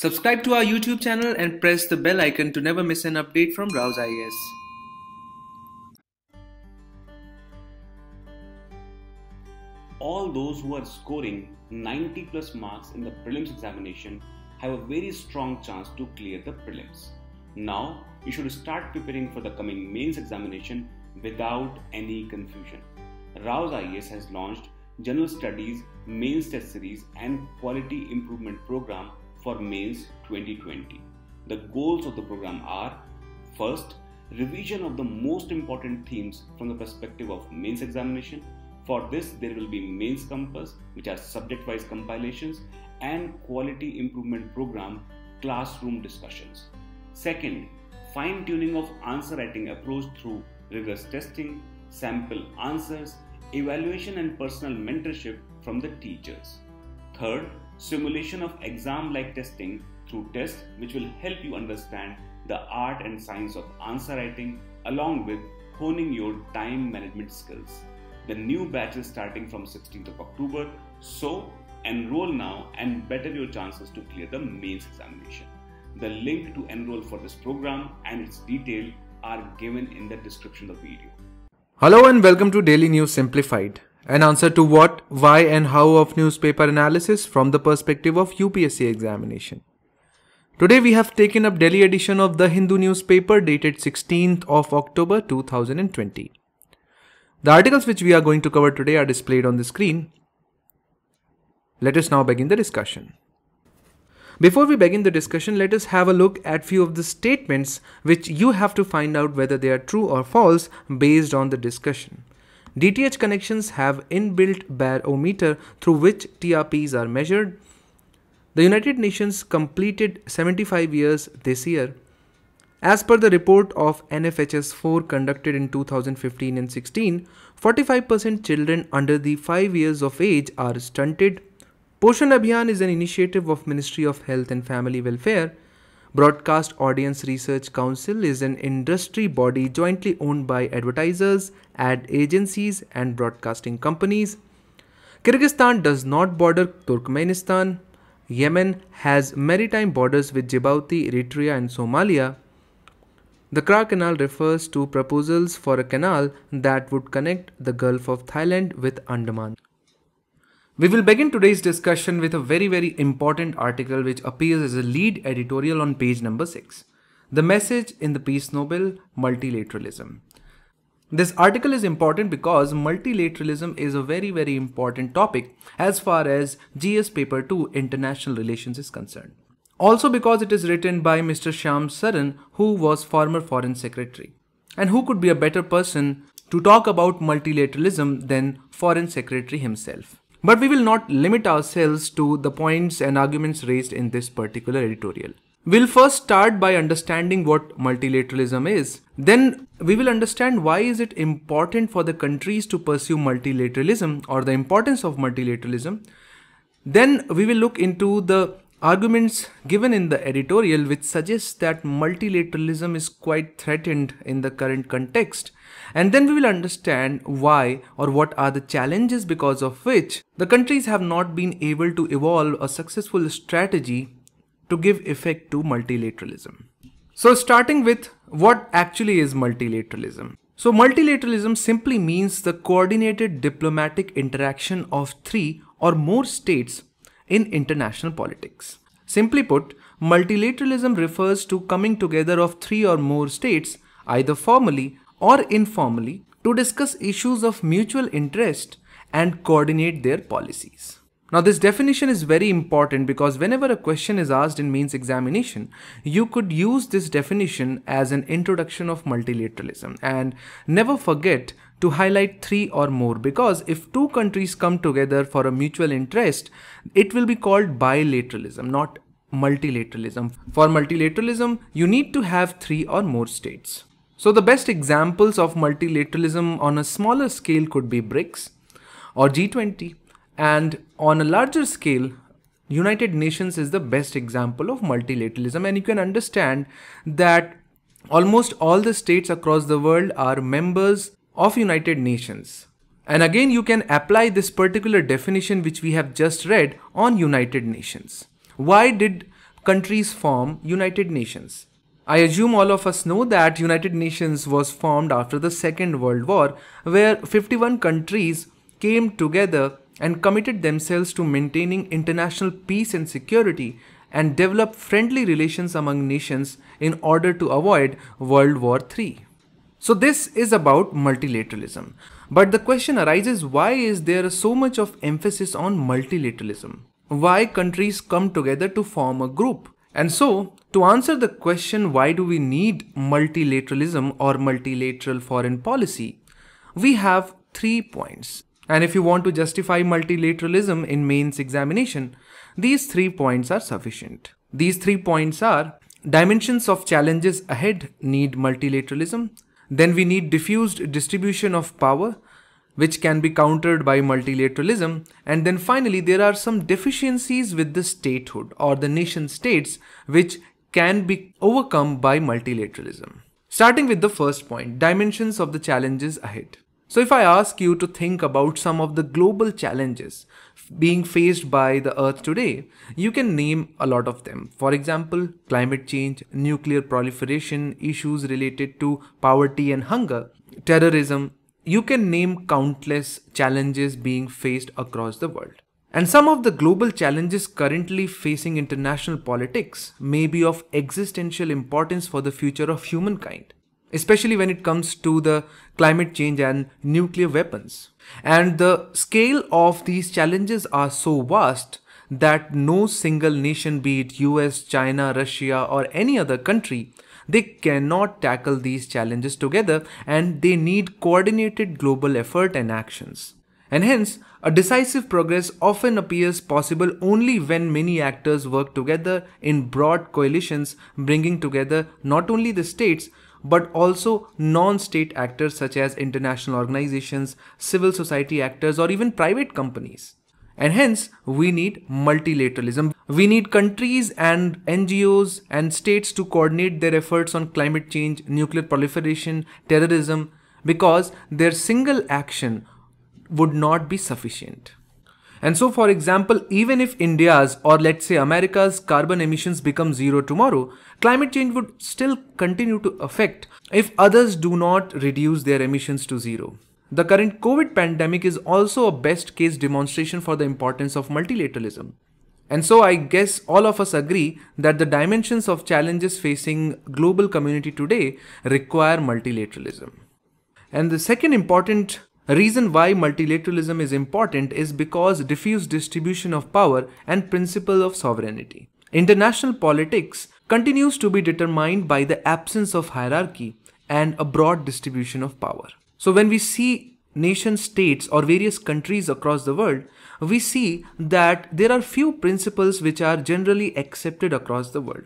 Subscribe to our YouTube channel and press the bell icon to never miss an update from Rouse IAS. All those who are scoring 90 plus marks in the prelims examination have a very strong chance to clear the prelims. Now you should start preparing for the coming mains examination without any confusion. Rouse IAS has launched General Studies Mains Test Series and Quality Improvement Program for Mains 2020. The goals of the program are: first, revision of the most important themes from the perspective of mains examination. For this, there will be Mains Compass, which are subject-wise compilations, and Quality Improvement Program classroom discussions. Second, fine-tuning of answer writing approach through rigorous testing, sample answers, evaluation and personal mentorship from the teachers. Third, simulation of exam-like testing through tests which will help you understand the art and science of answer writing along with honing your time management skills. The new batch is starting from 16th of October, so enroll now and better your chances to clear the mains examination. The link to enroll for this program and its detail are given in the description of the video. Hello and welcome to Daily News Simplified, an answer to what, why and how of newspaper analysis from the perspective of UPSC examination. Today we have taken up Delhi edition of the Hindu newspaper dated 16th of October 2020. The articles which we are going to cover today are displayed on the screen. Let us now begin the discussion. Before we begin the discussion, let us have a look at few of the statements which you have to find out whether they are true or false based on the discussion. DTH connections have inbuilt barometer through which TRPs are measured. The United Nations completed 75 years this year. As per the report of NFHS 4 conducted in 2015 and 16, 45% children under the 5 years of age are stunted. Poshan Abhiyan is an initiative of Ministry of Health and Family Welfare. Broadcast Audience Research Council is an industry body jointly owned by advertisers, ad agencies and broadcasting companies. Kyrgyzstan does not border Turkmenistan. Yemen has maritime borders with Djibouti, Eritrea and Somalia. The Kra Canal refers to proposals for a canal that would connect the Gulf of Thailand with Andaman. We will begin today's discussion with a very important article which appears as a lead editorial on page number 6. The message in the Peace Nobel: multilateralism. This article is important because multilateralism is a very important topic as far as GS Paper 2 International Relations is concerned. Also because it is written by Mr. Shyam Saran, who was former Foreign Secretary. And who could be a better person to talk about multilateralism than Foreign Secretary himself. But we will not limit ourselves to the points and arguments raised in this particular editorial. We'll first start by understanding what multilateralism is. Then we will understand why is it important for the countries to pursue multilateralism or the importance of multilateralism. Then we will look into the arguments given in the editorial which suggests that multilateralism is quite threatened in the current context. And then we will understand why or what are the challenges because of which the countries have not been able to evolve a successful strategy to give effect to multilateralism. So starting with what actually is multilateralism. So multilateralism simply means the coordinated diplomatic interaction of 3 or more states in international politics. Simply put, multilateralism refers to coming together of 3 or more states, either formally or informally, to discuss issues of mutual interest and coordinate their policies. Now this definition is very important because whenever a question is asked in mains examination, you could use this definition as an introduction of multilateralism, and never forget to highlight 3 or more, because if 2 countries come together for a mutual interest, it will be called bilateralism, not multilateralism. For multilateralism, you need to have 3 or more states. So the best examples of multilateralism on a smaller scale could be BRICS or G20, and on a larger scale, United Nations is the best example of multilateralism, and you can understand that almost all the states across the world are members of United Nations. And again, you can apply this particular definition which we have just read on United Nations. Why did countries form United Nations. I assume all of us know that United Nations was formed after the Second World War, where 51 countries came together and committed themselves to maintaining international peace and security and develop friendly relations among nations in order to avoid World War III. So this is about multilateralism. But the question arises, why is there so much of emphasis on multilateralism? Why countries come together to form a group? And so, to answer the question, why do we need multilateralism or multilateral foreign policy, we have 3 points. And if you want to justify multilateralism in mains examination, these 3 points are sufficient. These 3 points are: dimensions of challenges ahead need multilateralism. Then we need diffused distribution of power, which can be countered by multilateralism. And then finally, there are some deficiencies with the statehood or the nation states which can be overcome by multilateralism. Starting with the first point, dimensions of the challenges ahead. So if I ask you to think about some of the global challenges being faced by the earth today, you can name a lot of them. For example, climate change, nuclear proliferation, issues related to poverty and hunger, terrorism. You can name countless challenges being faced across the world. And some of the global challenges currently facing international politics may be of existential importance for the future of humankind, especially when it comes to the climate change and nuclear weapons. And the scale of these challenges are so vast that no single nation, be it US, China, Russia, or any other country, they cannot tackle these challenges together, and they need coordinated global effort and actions. And hence, a decisive progress often appears possible only when many actors work together in broad coalitions, bringing together not only the states but also non-state actors such as international organizations, civil society actors, or even private companies. And hence, we need multilateralism. We need countries and NGOs and states to coordinate their efforts on climate change, nuclear proliferation, terrorism, because their single action would not be sufficient. And so, for example, even if India's or let's say America's carbon emissions become zero tomorrow, climate change would still continue to affect if others do not reduce their emissions to zero. The current COVID pandemic is also a best case demonstration for the importance of multilateralism. And so I guess all of us agree that the dimensions of challenges facing global community today require multilateralism. And the second important reason why multilateralism is important is because diffuse distribution of power and principle of sovereignty. International politics continues to be determined by the absence of hierarchy and a broad distribution of power. So when we see nation states or various countries across the world, we see that there are few principles which are generally accepted across the world.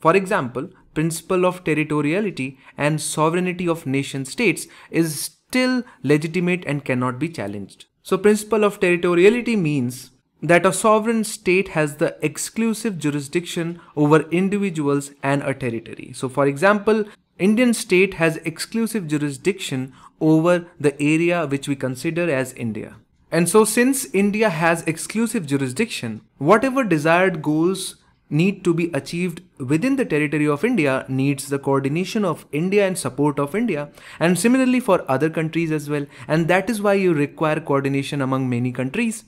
For example, principle of territoriality and sovereignty of nation states is still legitimate and cannot be challenged. So principle of territoriality means that a sovereign state has the exclusive jurisdiction over individuals and a territory. So for example, Indian state has exclusive jurisdiction over the area which we consider as India. And so since India has exclusive jurisdiction, whatever desired goals need to be achieved within the territory of India needs the coordination of India and support of India, and similarly for other countries as well. And that is why you require coordination among many countries.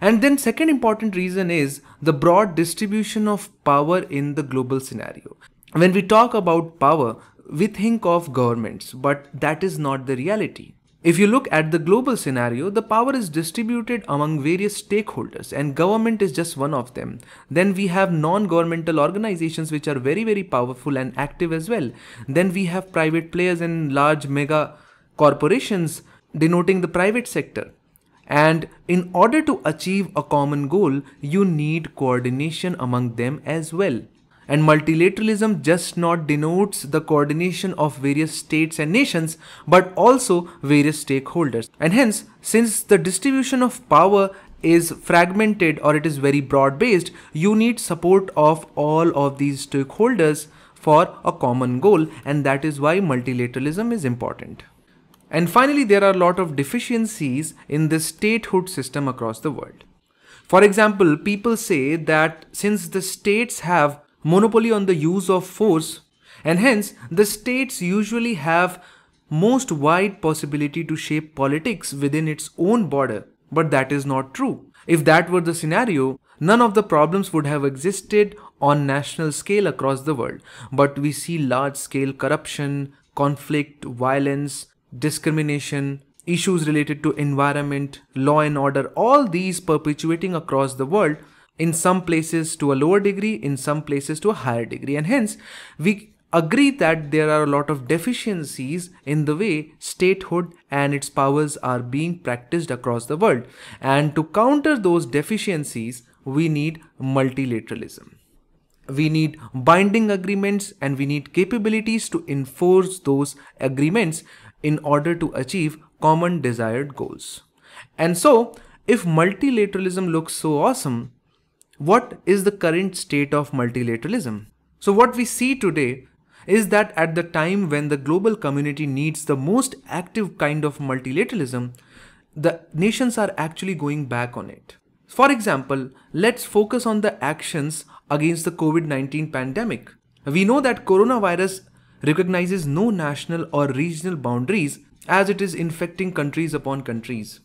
And then second important reason is the broad distribution of power in the global scenario. When we talk about power, we think of governments, but that is not the reality. If you look at the global scenario, the power is distributed among various stakeholders and government is just one of them. Then we have non-governmental organizations which are very, very powerful and active as well. Then we have private players and large mega corporations denoting the private sector. And in order to achieve a common goal, you need coordination among them as well. And multilateralism just not denotes the coordination of various states and nations, but also various stakeholders. And hence, since the distribution of power is fragmented or it is very broad based, you need support of all of these stakeholders for a common goal, and that is why multilateralism is important. And finally, there are a lot of deficiencies in the statehood system across the world. For example, people say that since the states have monopoly on the use of force, and hence the states usually have most wide possibility to shape politics within its own border. But that is not true. If that were the scenario, none of the problems would have existed on national scale across the world. But we see large scale corruption, conflict, violence, discrimination, issues related to environment, law and order, all these perpetuating across the world, in some places to a lower degree, in some places to a higher degree. And hence, we agree that there are a lot of deficiencies in the way statehood and its powers are being practiced across the world. And to counter those deficiencies, we need multilateralism. We need binding agreements and we need capabilities to enforce those agreements in order to achieve common desired goals. And so, if multilateralism looks so awesome, what is the current state of multilateralism? So what we see today is that at the time when the global community needs the most active kind of multilateralism, the nations are actually going back on it. For example, let's focus on the actions against the COVID-19 pandemic. We know that coronavirus recognizes no national or regional boundaries as it is infecting countries upon countries.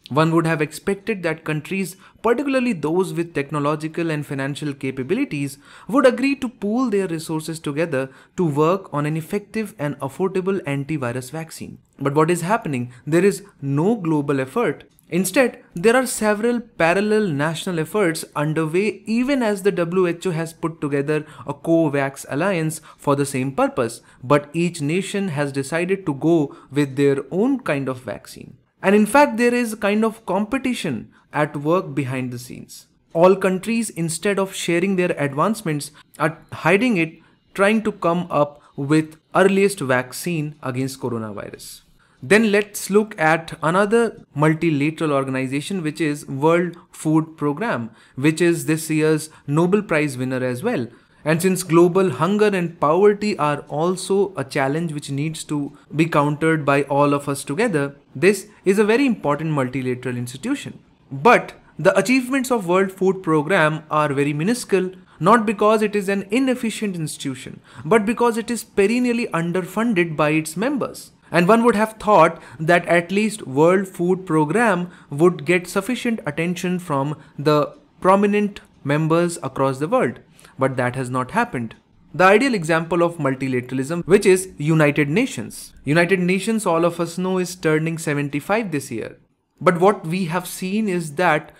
One would have expected that countries, particularly those with technological and financial capabilities, would agree to pool their resources together to work on an effective and affordable antivirus vaccine. But what is happening? There is no global effort. Instead, there are several parallel national efforts underway even as the WHO has put together a COVAX alliance for the same purpose, but each nation has decided to go with their own kind of vaccine. And in fact, there is a kind of competition at work behind the scenes. All countries, instead of sharing their advancements, are hiding it, trying to come up with earliest vaccine against coronavirus. Then let's look at another multilateral organization, which is World Food Programme, which is this year's Nobel Prize winner as well. And since global hunger and poverty are also a challenge which needs to be countered by all of us together, this is a very important multilateral institution. But the achievements of World Food Programme are very minuscule, not because it is an inefficient institution, but because it is perennially underfunded by its members. And one would have thought that at least World Food Programme would get sufficient attention from the prominent members across the world. But that has not happened. The ideal example of multilateralism, which is United Nations. United Nations, all of us know, is turning 75 this year. But what we have seen is that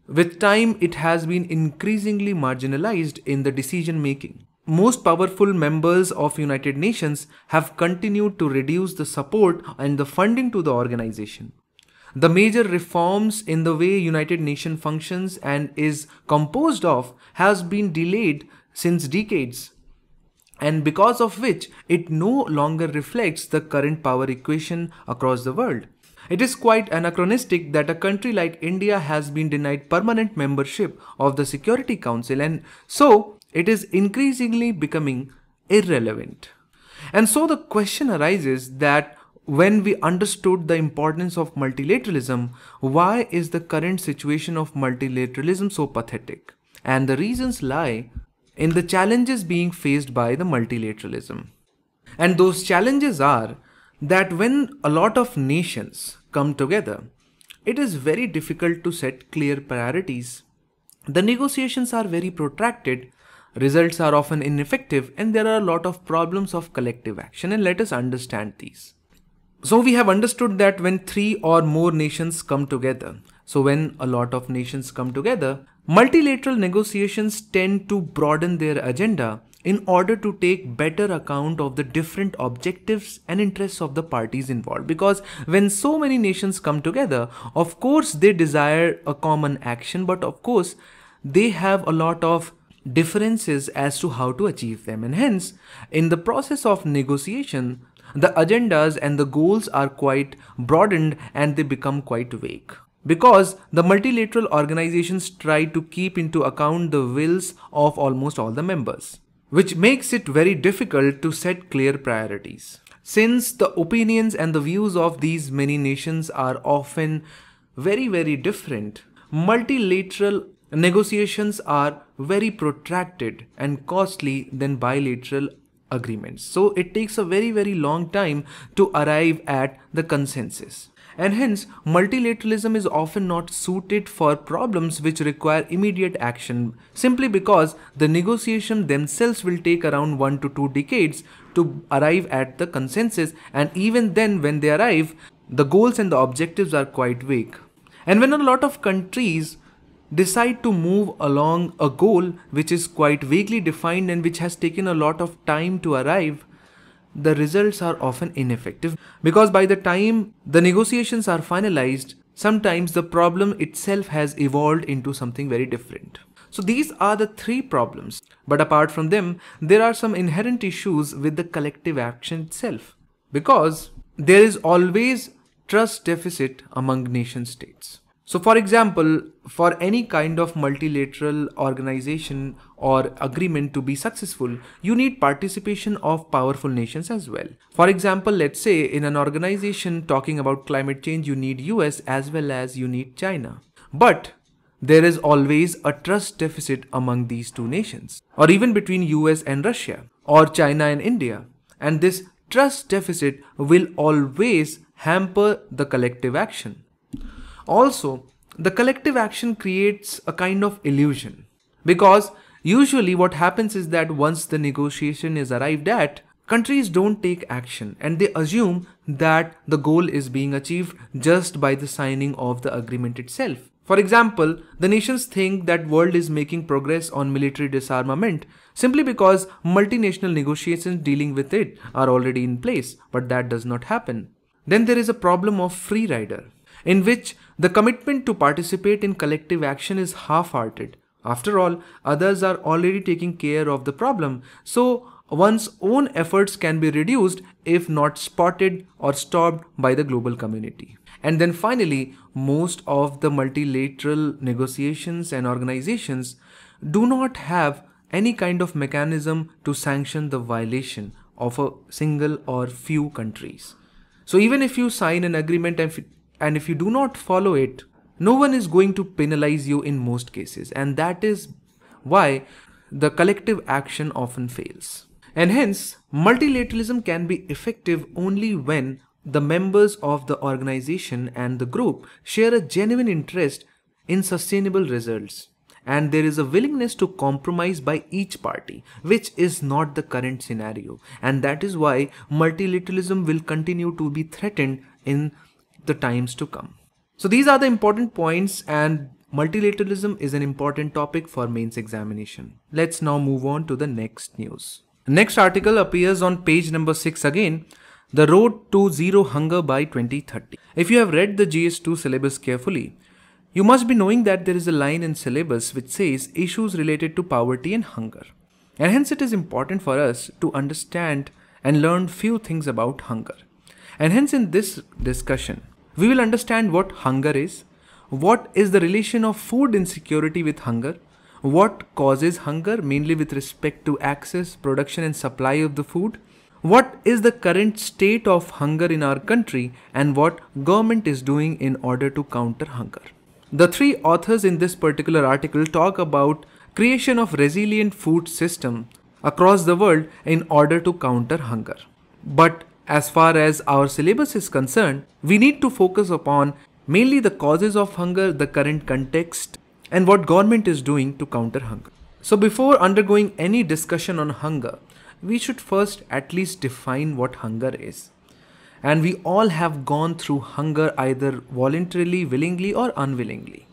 with time it has been increasingly marginalized in the decision making. Most powerful members of United Nations have continued to reduce the support and the funding to the organization. The major reforms in the way United Nations functions and is composed of has been delayed since decades, and because of which it no longer reflects the current power equation across the world. It is quite anachronistic that a country like India has been denied permanent membership of the Security Council, and so it is increasingly becoming irrelevant. And so the question arises that when we understood the importance of multilateralism, why is the current situation of multilateralism so pathetic? And the reasons lie in the challenges being faced by the multilateralism. And those challenges are that when a lot of nations come together, it is very difficult to set clear priorities. The negotiations are very protracted, results are often ineffective, and there are a lot of problems of collective action, and let us understand these. So we have understood that when 3 or more nations come together, so when a lot of nations come together, multilateral negotiations tend to broaden their agenda in order to take better account of the different objectives and interests of the parties involved. Because when so many nations come together, of course they desire a common action, but of course they have a lot of differences as to how to achieve them. And hence, in the process of negotiation, the agendas and the goals are quite broadened and they become quite vague. Because the multilateral organizations try to keep into account the wills of almost all the members, which makes it very difficult to set clear priorities. Since the opinions and the views of these many nations are often very, very different, multilateral negotiations are very protracted and costly than bilateral agreements. So it takes a very long time to arrive at the consensus. And hence, multilateralism is often not suited for problems which require immediate action, simply because the negotiation themselves will take around 1 to 2 decades to arrive at the consensus, and even then when they arrive, the goals and the objectives are quite vague. And when a lot of countries decide to move along a goal which is quite vaguely defined and which has taken a lot of time to arrive, the results are often ineffective, because by the time the negotiations are finalized, sometimes the problem itself has evolved into something very different. So these are the 3 problems. But apart from them, there are some inherent issues with the collective action itself, because there is always trust deficit among nation states. So for example, for any kind of multilateral organization or agreement to be successful, you need participation of powerful nations as well. For example, let's say in an organization talking about climate change, you need US as well as you need China. But there is always a trust deficit among these 2 nations, or even between US and Russia, or China and India. And this trust deficit will always hamper the collective action. Also, the collective action creates a kind of illusion, because usually what happens is that once the negotiation is arrived at, countries don't take action and they assume that the goal is being achieved just by the signing of the agreement itself. For example, the nations think that world is making progress on military disarmament simply because multinational negotiations dealing with it are already in place, but that does not happen. Then there is a problem of free rider, in which the commitment to participate in collective action is half-hearted. After all, others are already taking care of the problem, so one's own efforts can be reduced if not spotted or stopped by the global community. And then finally, most of the multilateral negotiations and organizations do not have any kind of mechanism to sanction the violation of a single or few countries. So even if you sign an agreement and if you do not follow it, no one is going to penalize you in most cases, and that is why the collective action often fails. And hence, multilateralism can be effective only when the members of the organization and the group share a genuine interest in sustainable results, and there is a willingness to compromise by each party, which is not the current scenario, and that is why multilateralism will continue to be threatened in the times to come. So these are the important points, and multilateralism is an important topic for mains examination. Let's now move on to the next news. Next article appears on page number 6 again, The Road to Zero Hunger by 2030. If you have read the GS2 syllabus carefully, you must be knowing that there is a line in syllabus which says issues related to poverty and hunger. And hence it is important for us to understand and learn few things about hunger. And hence in this discussion, we will understand what hunger is, what is the relation of food insecurity with hunger, what causes hunger mainly with respect to access, production and supply of the food, what is the current state of hunger in our country, and what government is doing in order to counter hunger. The 3 authors in this particular article talk about creation of resilient food system across the world in order to counter hunger. But as far as our syllabus is concerned, we need to focus upon mainly the causes of hunger, the current context, and what government is doing to counter hunger. So before undergoing any discussion on hunger, we should first at least define what hunger is. And we all have gone through hunger either voluntarily, willingly or unwillingly.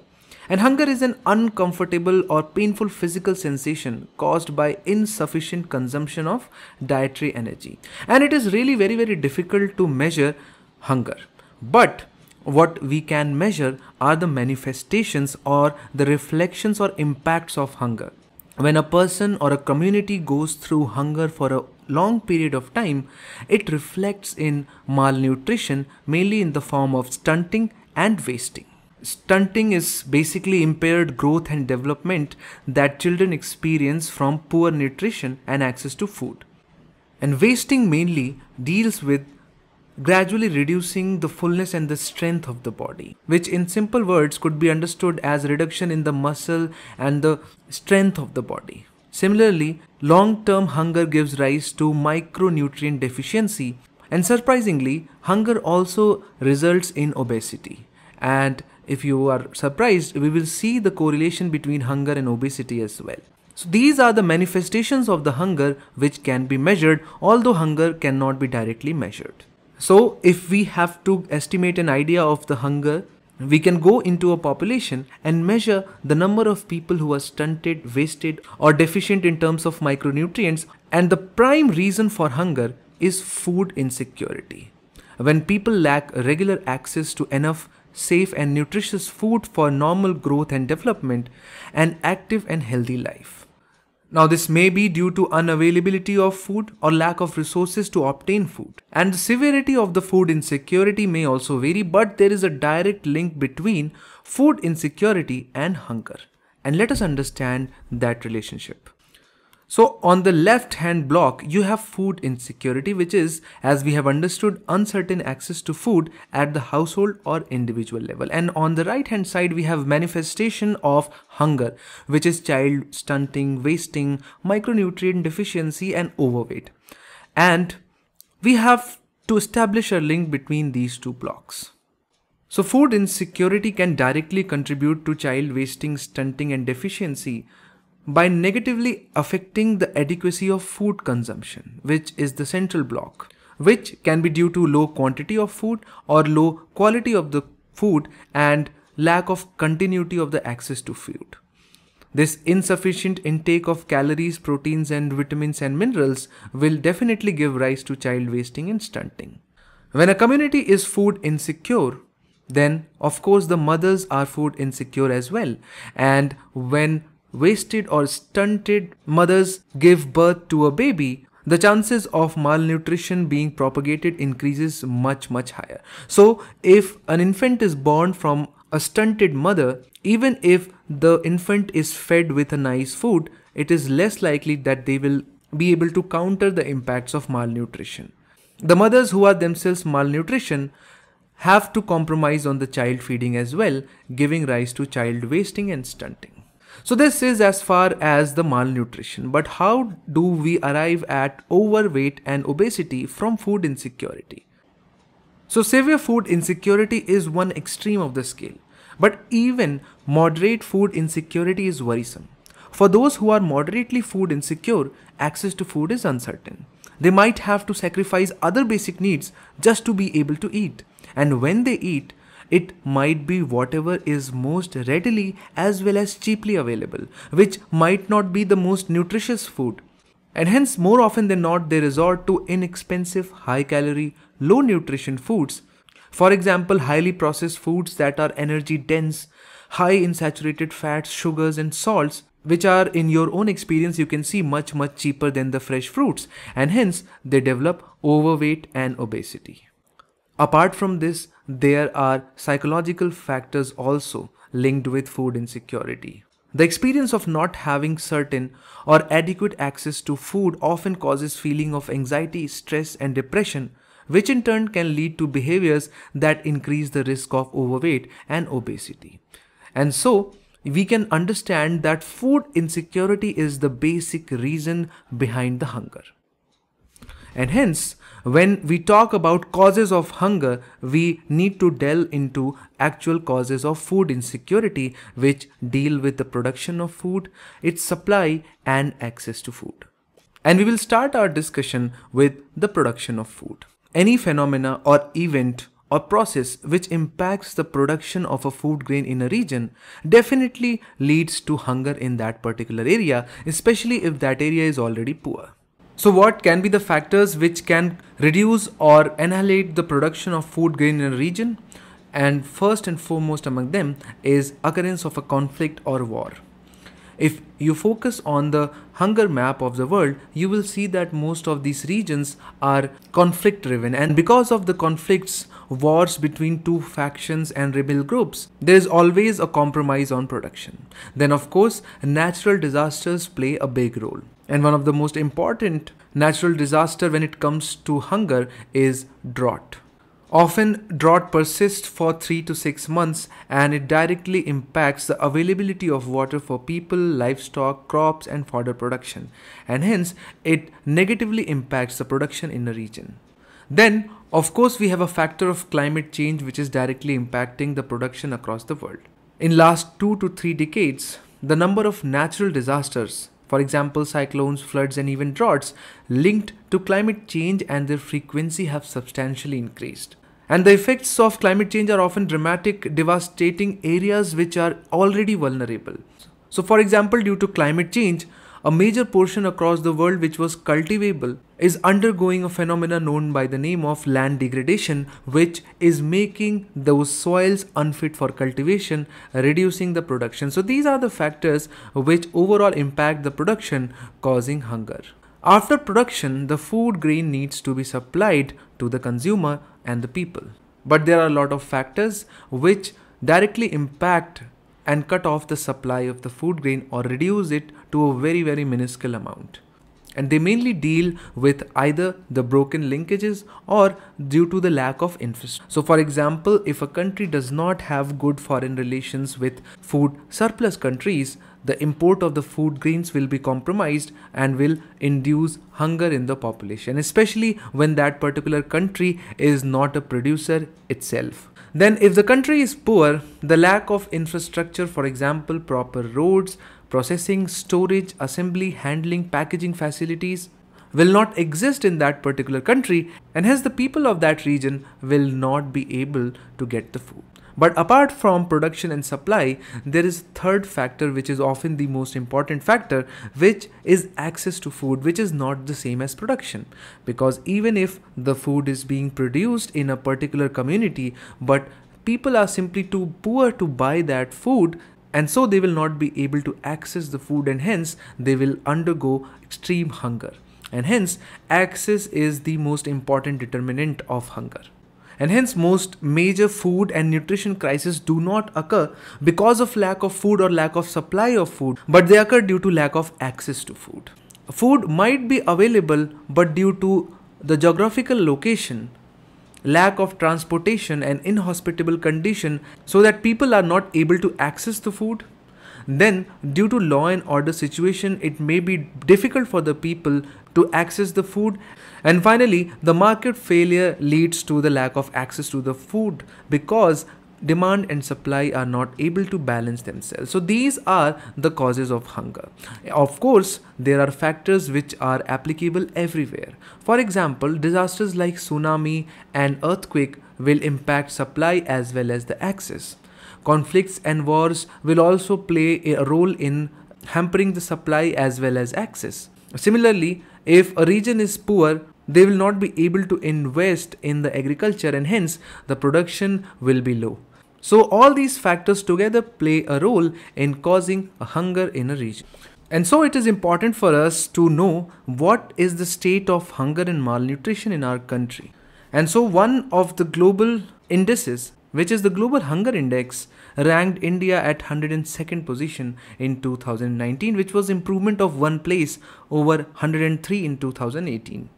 And hunger is an uncomfortable or painful physical sensation caused by insufficient consumption of dietary energy. And it is really very difficult to measure hunger. But what we can measure are the manifestations or the reflections or impacts of hunger. When a person or a community goes through hunger for a long period of time, it reflects in malnutrition, mainly in the form of stunting and wasting. Stunting is basically impaired growth and development that children experience from poor nutrition and access to food. And wasting mainly deals with gradually reducing the fullness and the strength of the body, which in simple words could be understood as reduction in the muscle and the strength of the body. Similarly, long-term hunger gives rise to micronutrient deficiency, and surprisingly, hunger also results in obesity. And if you are surprised, we will see the correlation between hunger and obesity as well. So these are the manifestations of the hunger which can be measured, although hunger cannot be directly measured. So if we have to estimate an idea of the hunger, we can go into a population and measure the number of people who are stunted, wasted, or deficient in terms of micronutrients, and the prime reason for hunger is food insecurity. When people lack regular access to enough safe and nutritious food for normal growth and development, an active and healthy life. Now this may be due to unavailability of food or lack of resources to obtain food. And the severity of the food insecurity may also vary, but there is a direct link between food insecurity and hunger. And let us understand that relationship. So on the left hand block, you have food insecurity, which is, as we have understood, uncertain access to food at the household or individual level. And on the right hand side, we have manifestation of hunger, which is child stunting, wasting, micronutrient deficiency, and overweight. And we have to establish a link between these two blocks. So food insecurity can directly contribute to child wasting, stunting, and deficiency by negatively affecting the adequacy of food consumption, which is the central block, which can be due to low quantity of food or low quality of the food and lack of continuity of the access to food. This insufficient intake of calories, proteins, and vitamins and minerals will definitely give rise to child wasting and stunting. When a community is food insecure, then of course the mothers are food insecure as well. And when wasted or stunted mothers give birth to a baby, the chances of malnutrition being propagated increases much higher. So if an infant is born from a stunted mother, even if the infant is fed with a nice food, it is less likely that they will be able to counter the impacts of malnutrition. The mothers who are themselves malnutrition have to compromise on the child feeding as well, giving rise to child wasting and stunting. So this is as far as the malnutrition, but how do we arrive at overweight and obesity from food insecurity? So severe food insecurity is one extreme of the scale, but even moderate food insecurity is worrisome. For those who are moderately food insecure, access to food is uncertain. They might have to sacrifice other basic needs just to be able to eat. And when they eat, it might be whatever is most readily as well as cheaply available, which might not be the most nutritious food. And hence, more often than not, they resort to inexpensive, high-calorie, low-nutrition foods. For example, highly processed foods that are energy-dense, high in saturated fats, sugars, and salts, which are, in your own experience, you can see much cheaper than the fresh fruits. And hence, they develop overweight and obesity. Apart from this, there are psychological factors also linked with food insecurity. The experience of not having certain or adequate access to food often causes feeling of anxiety, stress, and depression, which in turn can lead to behaviors that increase the risk of overweight and obesity. And so, we can understand that food insecurity is the basic reason behind the hunger. And hence, when we talk about causes of hunger, we need to delve into actual causes of food insecurity, which deal with the production of food, its supply, and access to food. And we will start our discussion with the production of food. Any phenomena or event or process which impacts the production of a food grain in a region definitely leads to hunger in that particular area, especially if that area is already poor. So what can be the factors which can reduce or annihilate the production of food grain in a region? And first and foremost among them is occurrence of a conflict or war. If you focus on the hunger map of the world, you will see that most of these regions are conflict driven, and because of the conflicts, wars between two factions and rebel groups, there is always a compromise on production. Then of course, natural disasters play a big role. And one of the most important natural disaster when it comes to hunger is drought. Often, drought persists for 3 to 6 months and it directly impacts the availability of water for people, livestock, crops, and fodder production, and hence it negatively impacts the production in a region. Then, of course, we have a factor of climate change which is directly impacting the production across the world. In last 2 to 3 decades, the number of natural disasters, for example, cyclones, floods, and even droughts linked to climate change and their frequency have substantially increased. And the effects of climate change are often dramatic, devastating areas which are already vulnerable. So, for example, due to climate change, a major portion across the world which was cultivable is undergoing a phenomenon known by the name of land degradation, which is making those soils unfit for cultivation, reducing the production. So these are the factors which overall impact the production, causing hunger. After production, the food grain needs to be supplied to the consumer and the people. But there are a lot of factors which directly impact and cut off the supply of the food grain or reduce it to a very, very minuscule amount. And they mainly deal with either the broken linkages or due to the lack of infrastructure. So for example, if a country does not have good foreign relations with food surplus countries, the import of the food grains will be compromised and will induce hunger in the population, especially when that particular country is not a producer itself. Then if the country is poor, the lack of infrastructure, for example, proper roads, processing, storage, assembly, handling, packaging facilities will not exist in that particular country, and hence the people of that region will not be able to get the food. But apart from production and supply, there is a third factor which is often the most important factor, which is access to food, which is not the same as production. Because even if the food is being produced in a particular community, but people are simply too poor to buy that food, and so they will not be able to access the food, and hence they will undergo extreme hunger. And hence access is the most important determinant of hunger. And hence most major food and nutrition crises do not occur because of lack of food or lack of supply of food, but they occur due to lack of access to food. Food might be available, but due to the geographical location, lack of transportation and inhospitable condition, so that people are not able to access the food. Then due to law and order situation, it may be difficult for the people to access the food. And finally, the market failure leads to the lack of access to the food because demand and supply are not able to balance themselves. So these are the causes of hunger. Of course, there are factors which are applicable everywhere. For example, disasters like tsunami and earthquake will impact supply as well as the access. Conflicts and wars will also play a role in hampering the supply as well as access. Similarly, if a region is poor, they will not be able to invest in the agriculture, and hence the production will be low. So all these factors together play a role in causing a hunger in a region. And so it is important for us to know what is the state of hunger and malnutrition in our country. And so one of the global indices, which is the Global Hunger Index, ranked India at 102nd position in 2019, which was improvement of 1 place over 103 in 2018.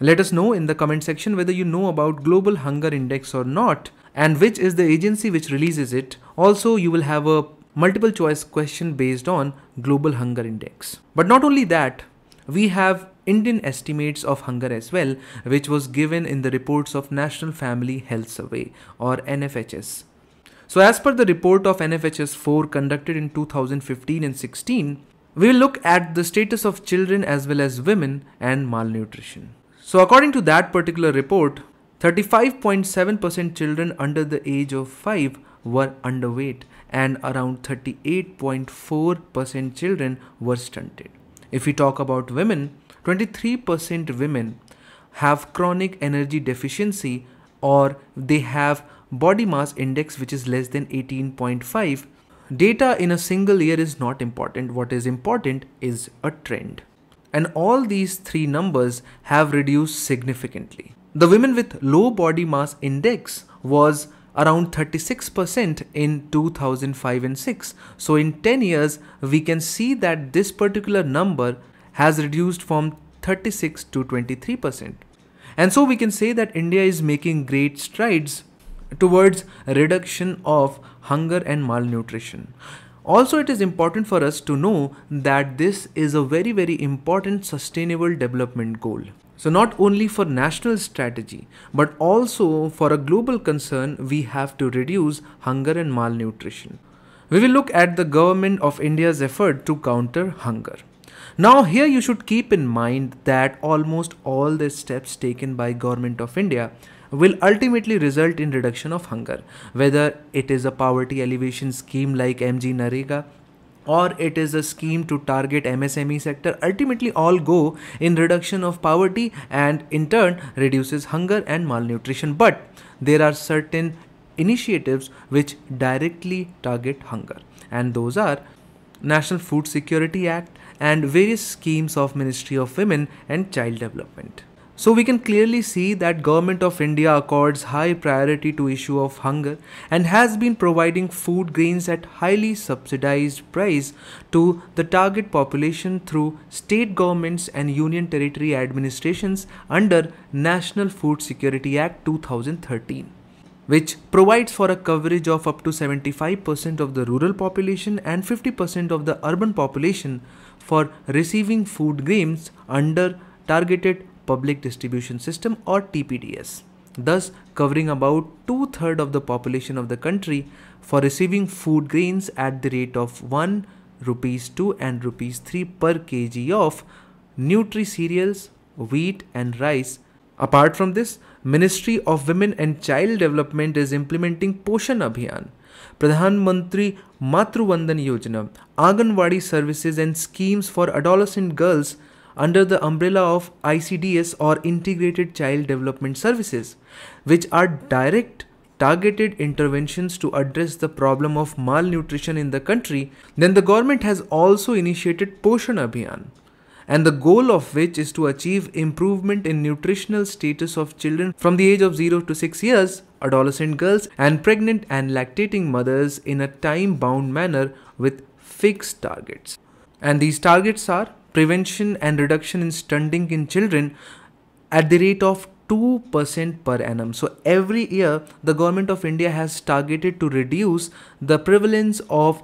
Let us know in the comment section whether you know about Global Hunger Index or not, and which is the agency which releases it. Also, you will have a multiple choice question based on Global Hunger Index. But not only that, we have Indian estimates of hunger as well, which was given in the reports of National Family Health Survey or NFHS. So as per the report of NFHS 4 conducted in 2015 and 16, we will look at the status of children as well as women and malnutrition. So according to that particular report, 35.7% children under the age of 5 were underweight and around 38.4% children were stunted. If we talk about women, 23% women have chronic energy deficiency or they have body mass index which is less than 18.5. Data in a single year is not important. What is important is a trend. And all these three numbers have reduced significantly. The women with low body mass index was around 36% in 2005 and 6. So in 10 years, we can see that this particular number has reduced from 36 to 23%. And so we can say that India is making great strides towards a reduction of hunger and malnutrition. Also, it is important for us to know that this is a very, very important sustainable development goal. So not only for national strategy, but also for a global concern, we have to reduce hunger and malnutrition. We will look at the government of India's effort to counter hunger. Now here you should keep in mind that almost all the steps taken by Government of India will ultimately result in reduction of hunger, whether it is a poverty alleviation scheme like MG Narega or it is a scheme to target MSME sector. Ultimately all go in reduction of poverty and in turn reduces hunger and malnutrition. But there are certain initiatives which directly target hunger, and those are National Food Security Act and various schemes of Ministry of Women and Child Development. So we can clearly see that Government of India accords high priority to issue of hunger and has been providing food grains at highly subsidized price to the target population through state governments and union territory administrations under National Food Security Act 2013. Which provides for a coverage of up to 75% of the rural population and 50% of the urban population for receiving food grains under Targeted Public Distribution System or TPDS, thus covering about 2/3 of the population of the country for receiving food grains at the rate of 1, rupees 2 and rupees 3 per kg of nutri cereals, wheat and rice. Apart from this, Ministry of Women and Child Development is implementing Poshan Abhiyan, Pradhan Mantri Matru Vandan Yojana, Anganwadi services and schemes for adolescent girls under the umbrella of ICDS or Integrated Child Development Services, which are direct targeted interventions to address the problem of malnutrition in the country. Then the government has also initiated Poshan Abhiyan, and the goal of which is to achieve improvement in nutritional status of children from the age of 0 to 6 years, adolescent girls and pregnant and lactating mothers in a time-bound manner with fixed targets. And these targets are prevention and reduction in stunting in children at the rate of 2% per annum. So every year the Government of India has targeted to reduce the prevalence of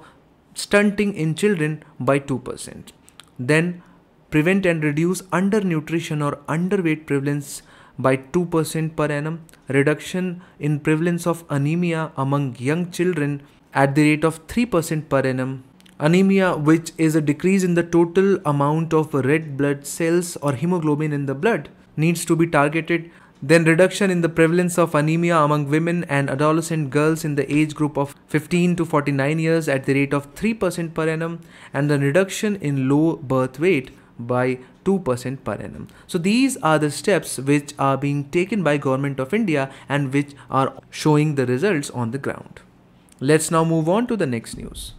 stunting in children by 2%. Then prevent and reduce undernutrition or underweight prevalence by 2% per annum, reduction in prevalence of anemia among young children at the rate of 3% per annum. Anemia, which is a decrease in the total amount of red blood cells or hemoglobin in the blood, needs to be targeted. Then reduction in the prevalence of anemia among women and adolescent girls in the age group of 15 to 49 years at the rate of 3% per annum, and the reduction in low birth weight by 2% per annum. So these are the steps which are being taken by Government of India and which are showing the results on the ground. Let's now move on to the next news.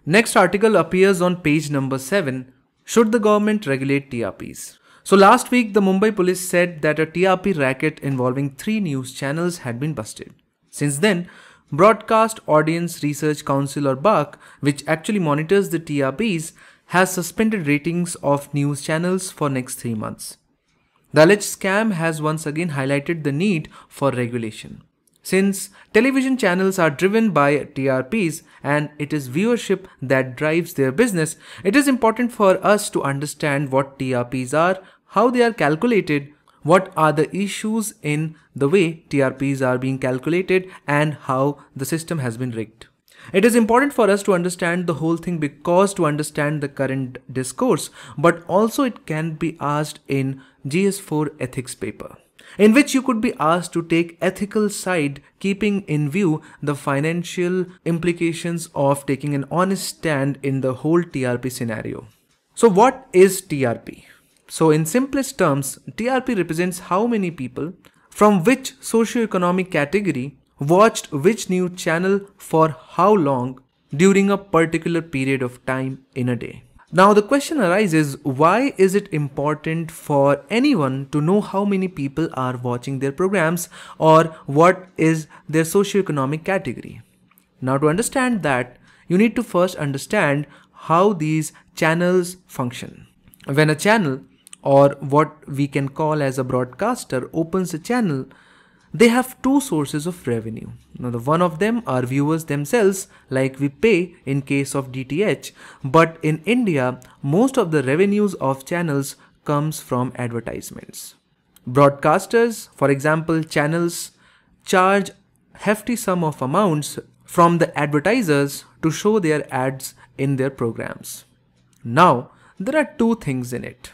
Next article appears on page number 7. Should the government regulate TRPs? So last week the Mumbai police said that a TRP racket involving 3 news channels had been busted. Since then, Broadcast Audience Research Council or BARC, which actually monitors the TRPs, has suspended ratings of news channels for next 3 months. The alleged scam has once again highlighted the need for regulation. Since television channels are driven by TRPs and it is viewership that drives their business, it is important for us to understand what TRPs are, how they are calculated, what are the issues in the way TRPs are being calculated, and how the system has been rigged. It is important for us to understand the whole thing because to understand the current discourse, but also it can be asked in GS4 ethics paper, in which you could be asked to take ethical side, keeping in view the financial implications of taking an honest stand in the whole TRP scenario. So what is TRP? So in simplest terms, TRP represents how many people from which socio-economic category watched which news channel for how long during a particular period of time in a day. Now the question arises, why is it important for anyone to know how many people are watching their programs or what is their socio-economic category? Now to understand that, you need to first understand how these channels function. When a channel, or what we can call as a broadcaster, opens a channel, they have two sources of revenue. Now, the one of them are viewers themselves, like we pay in case of DTH. But in India, most of the revenues of channels comes from advertisements. Broadcasters, for example, channels, charge hefty sum of amounts from the advertisers to show their ads in their programs. Now, there are two things in it.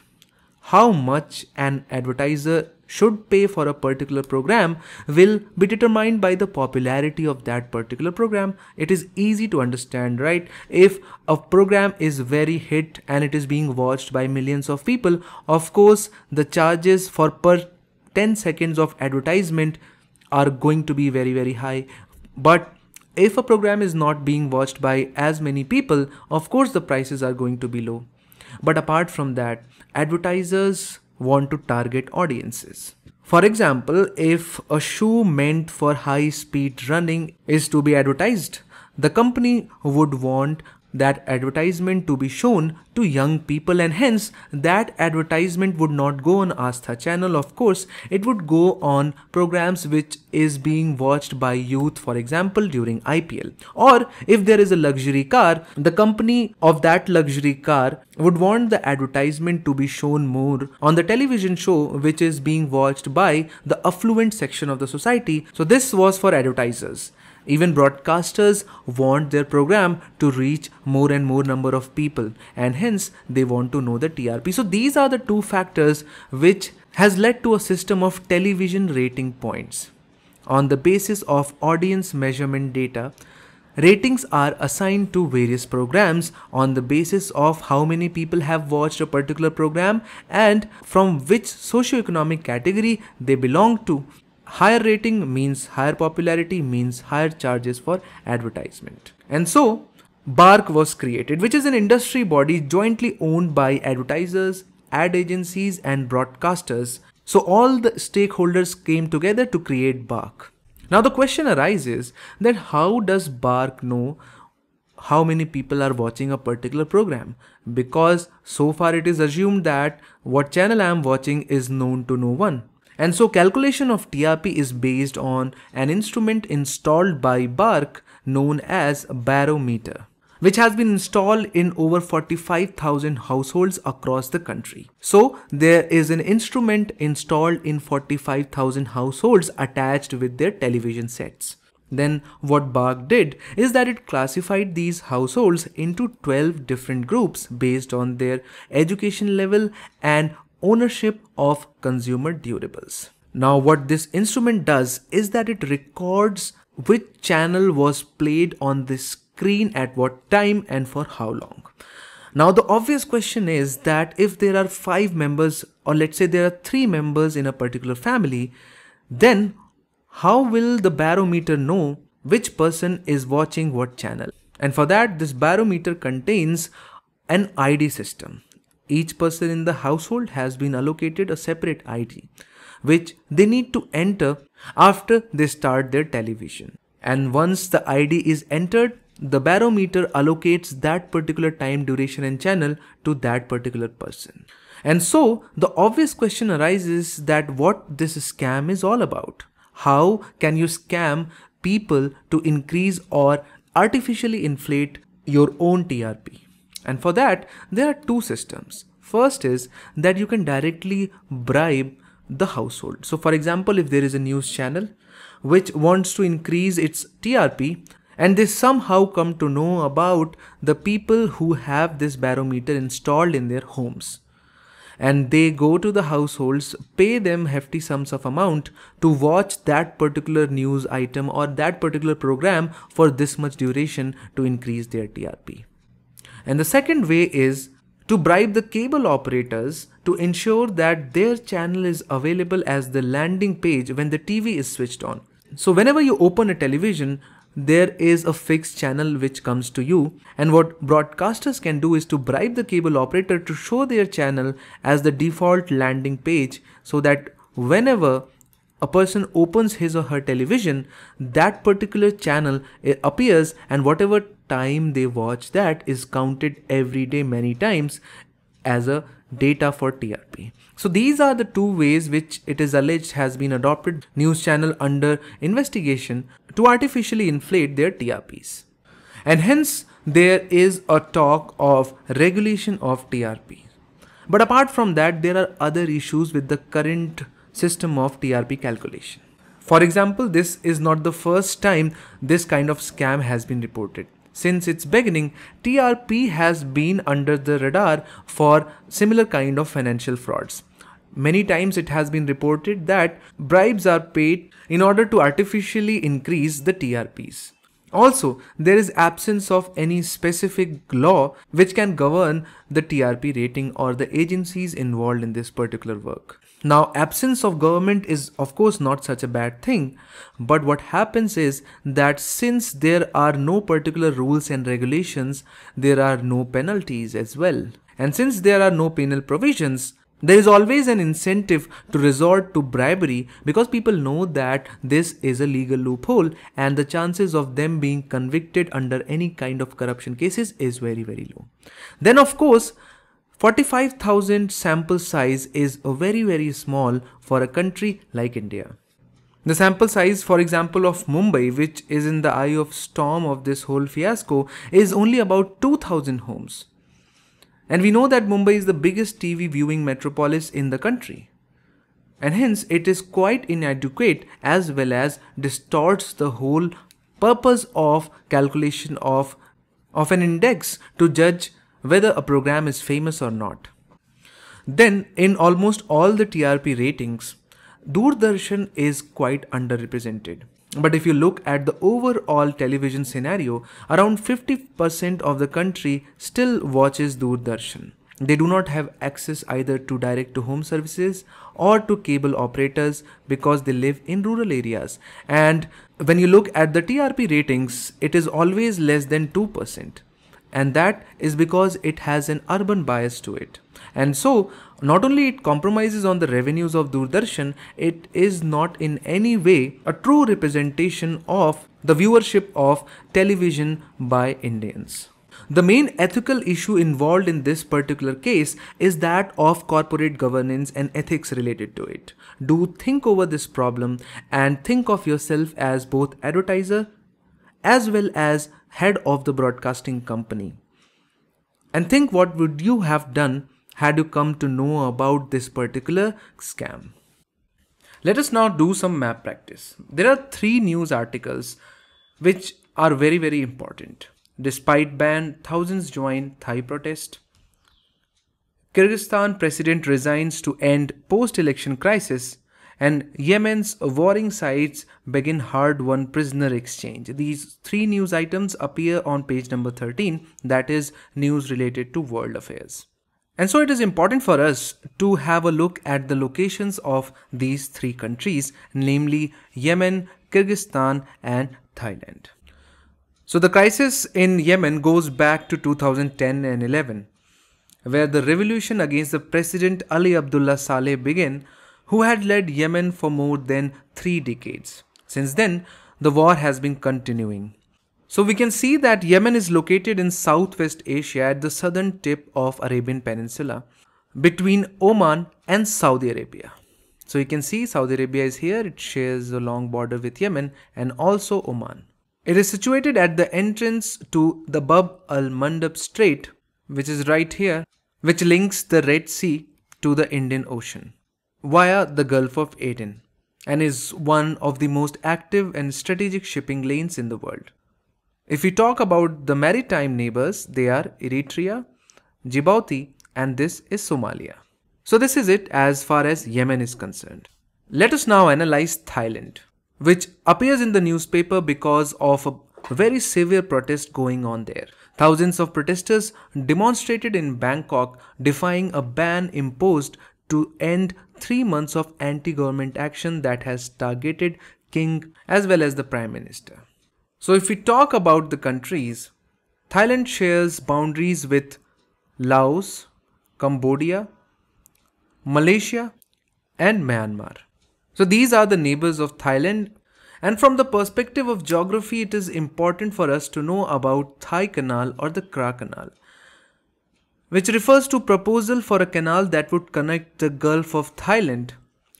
How much an advertiser should pay for a particular program will be determined by the popularity of that particular program. It is easy to understand, right? If a program is very hit and it is being watched by millions of people, of course, the charges for per 10 seconds of advertisement are going to be very, very high. But if a program is not being watched by as many people, of course, the prices are going to be low. But apart from that, advertisers want to target audiences. For example, if a shoe meant for high speed running is to be advertised, the company would want that advertisement to be shown to young people, and hence that advertisement would not go on Astha channel. Of course, it would go on programs which is being watched by youth, for example during IPL. Or if there is a luxury car, the company of that luxury car would want the advertisement to be shown more on the television show which is being watched by the affluent section of the society. So this was for advertisers. Even broadcasters want their program to reach more and more number of people, and hence they want to know the TRP. So these are the two factors which has led to a system of television rating points. On the basis of audience measurement data, ratings are assigned to various programs on the basis of how many people have watched a particular program and from which socioeconomic category they belong to. Higher rating means higher popularity, means higher charges for advertisement. And so, BARC was created, which is an industry body jointly owned by advertisers, ad agencies and broadcasters. So all the stakeholders came together to create BARC. Now the question arises that how does BARC know how many people are watching a particular program? Because so far it is assumed that what channel I am watching is known to no one. And so calculation of TRP is based on an instrument installed by BARC known as barometer, which has been installed in over 45,000 households across the country. So there is an instrument installed in 45,000 households attached with their television sets. Then what BARC did is that it classified these households into 12 different groups based on their education level and ownership of consumer durables. Now what this instrument does is that it records which channel was played on the screen at what time and for how long. Now the obvious question is that if there are 5 members, or let's say there are 3 members in a particular family, then how will the barometer know which person is watching what channel? And for that, this barometer contains an ID system. Each person in the household has been allocated a separate ID, which they need to enter after they start their television. And once the ID is entered, the barometer allocates that particular time duration and channel to that particular person. And so the obvious question arises that what this scam is all about. How can you scam people to increase or artificially inflate your own TRP? And for that, there are two systems. First is that you can directly bribe the household. So for example, if there is a news channel which wants to increase its TRP and they somehow come to know about the people who have this barometer installed in their homes, and they go to the households, pay them hefty sums of amount to watch that particular news item or that particular program for this much duration to increase their TRP. And the second way is to bribe the cable operators to ensure that their channel is available as the landing page when the TV is switched on. So whenever you open a television, there is a fixed channel which comes to you, and what broadcasters can do is to bribe the cable operator to show their channel as the default landing page, so that whenever a person opens his or her television, that particular channel appears, and whatever time they watch that is counted every day many times as a data for TRP. So these are the two ways which it is alleged has been adopted news channel under investigation to artificially inflate their TRPs. And hence there is a talk of regulation of TRP. But apart from that, there are other issues with the current system of TRP calculation. For example, this is not the first time this kind of scam has been reported. Since its beginning, TRP has been under the radar for similar kind of financial frauds. Many times it has been reported that bribes are paid in order to artificially increase the TRPs. Also, there is absence of any specific law which can govern the TRP rating or the agencies involved in this particular work. Now, absence of government is of course not such a bad thing, but what happens is that since there are no particular rules and regulations, there are no penalties as well. And since there are no penal provisions, there is always an incentive to resort to bribery because people know that this is a legal loophole and the chances of them being convicted under any kind of corruption cases is very, very low. Then of course, 45,000 sample size is a very, very small for a country like India. The sample size, for example, of Mumbai, which is in the eye of storm of this whole fiasco, is only about 2,000 homes. And we know that Mumbai is the biggest TV viewing metropolis in the country. And hence it is quite inadequate as well as distorts the whole purpose of calculation of an index to judge whether a program is famous or not. Then in almost all the TRP ratings, Doordarshan is quite underrepresented. But if you look at the overall television scenario, around 50% of the country still watches Doordarshan. They do not have access either to direct-to-home services or to cable operators because they live in rural areas. And when you look at the TRP ratings, it is always less than 2%. And that is because it has an urban bias to it. And so, not only it compromises on the revenues of Doordarshan, it is not in any way a true representation of the viewership of television by Indians. The main ethical issue involved in this particular case is that of corporate governance and ethics related to it. Do think over this problem and think of yourself as both advertiser as well as head of the broadcasting company. And think what would you have done had you come to know about this particular scam. Let us now do some map practice. There are 3 news articles which are very, very important. Despite ban, thousands join Thai protest. Kyrgyzstan president resigns to end post-election crisis. And Yemen's warring sides begin hard-won prisoner exchange. These 3 news items appear on page number 13, that is news related to world affairs. And so it is important for us to have a look at the locations of these 3 countries, namely Yemen, Kyrgyzstan and Thailand. So the crisis in Yemen goes back to 2010 and 11, where the revolution against the President Ali Abdullah Saleh began, who had led Yemen for more than 3 decades. Since then, the war has been continuing. So we can see that Yemen is located in Southwest Asia at the southern tip of Arabian Peninsula between Oman and Saudi Arabia. So you can see Saudi Arabia is here, it shares a long border with Yemen and also Oman. It is situated at the entrance to the Bab al-Mandab Strait, which is right here, which links the Red Sea to the Indian Ocean via the Gulf of Aden and is one of the most active and strategic shipping lanes in the world. If we talk about the maritime neighbors, they are Eritrea, Djibouti, and this is Somalia. So this is it as far as Yemen is concerned. Let us now analyze Thailand, which appears in the newspaper because of a very severe protest going on there. Thousands of protesters demonstrated in Bangkok defying a ban imposed to end 3 months of anti-government action that has targeted King as well as the Prime Minister. So if we talk about the countries, Thailand shares boundaries with Laos, Cambodia, Malaysia and Myanmar. So these are the neighbors of Thailand, And from the perspective of geography, it is important for us to know about Thai Canal or the Kra Canal, which refers to proposal for a canal that would connect the Gulf of Thailand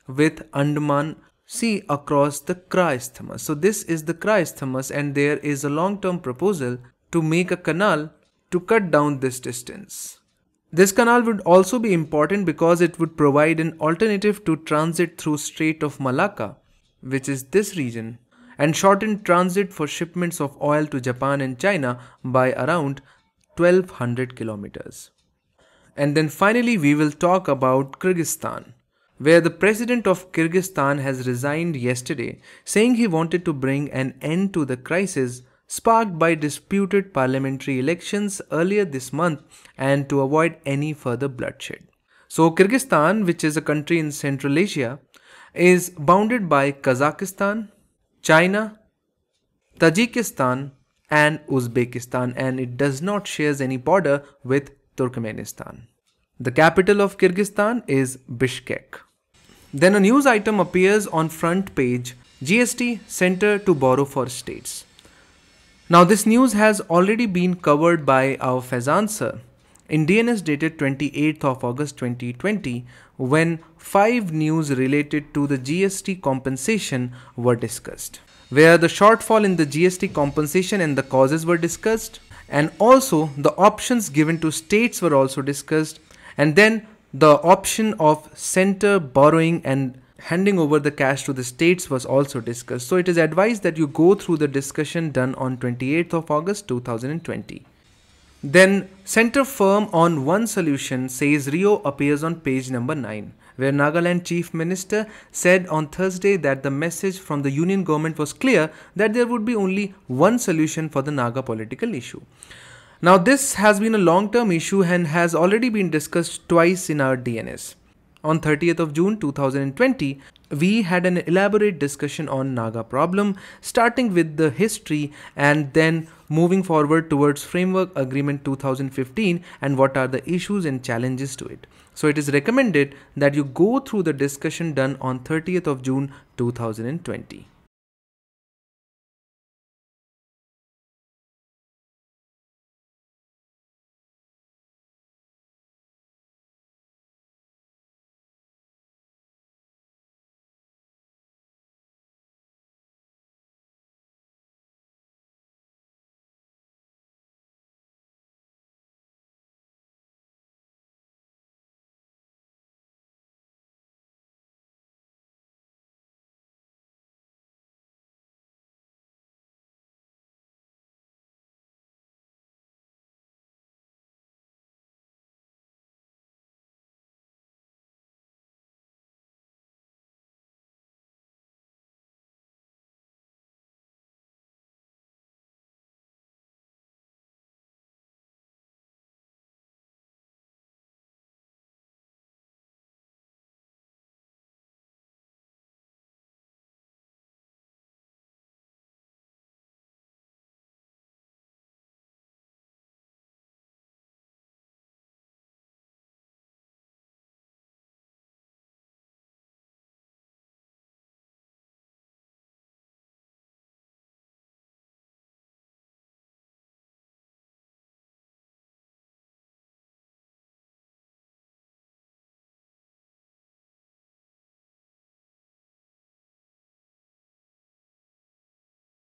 with Andaman Sea across the Kra Isthmus. So this is the Kra Isthmus, and there is a long-term proposal to make a canal to cut down this distance. This canal would also be important because it would provide an alternative to transit through Strait of Malacca, which is this region, and shorten transit for shipments of oil to Japan and China by around 1200 kilometers. And then finally we will talk about Kyrgyzstan, where the president of Kyrgyzstan has resigned yesterday, saying he wanted to bring an end to the crisis sparked by disputed parliamentary elections earlier this month and to avoid any further bloodshed. So Kyrgyzstan, which is a country in Central Asia, is bounded by Kazakhstan, China, Tajikistan and Uzbekistan, and it does not share any border with Turkmenistan. The capital of Kyrgyzstan is Bishkek. Then a news item appears on front page, GST Center to borrow for states. Now this news has already been covered by our Faizan sir in DNS dated 28th of August 2020, when 5 news related to the GST compensation were discussed, where the shortfall in the GST compensation and the causes were discussed, and also the options given to states were also discussed, and then the option of center borrowing and handing over the cash to the states was also discussed. So it is advised that you go through the discussion done on 28th of August 2020. Then center firm on one solution says Rio appears on page number 9, where Nagaland Chief Minister said on Thursday that the message from the union government was clear that there would be only one solution for the Naga political issue. Now this has been a long-term issue and has already been discussed twice in our DNS. On 30th of June 2020, we had an elaborate discussion on Naga problem, starting with the history and then moving forward towards Framework Agreement 2015 and what are the issues and challenges to it. So it is recommended that you go through the discussion done on 30th of June 2020.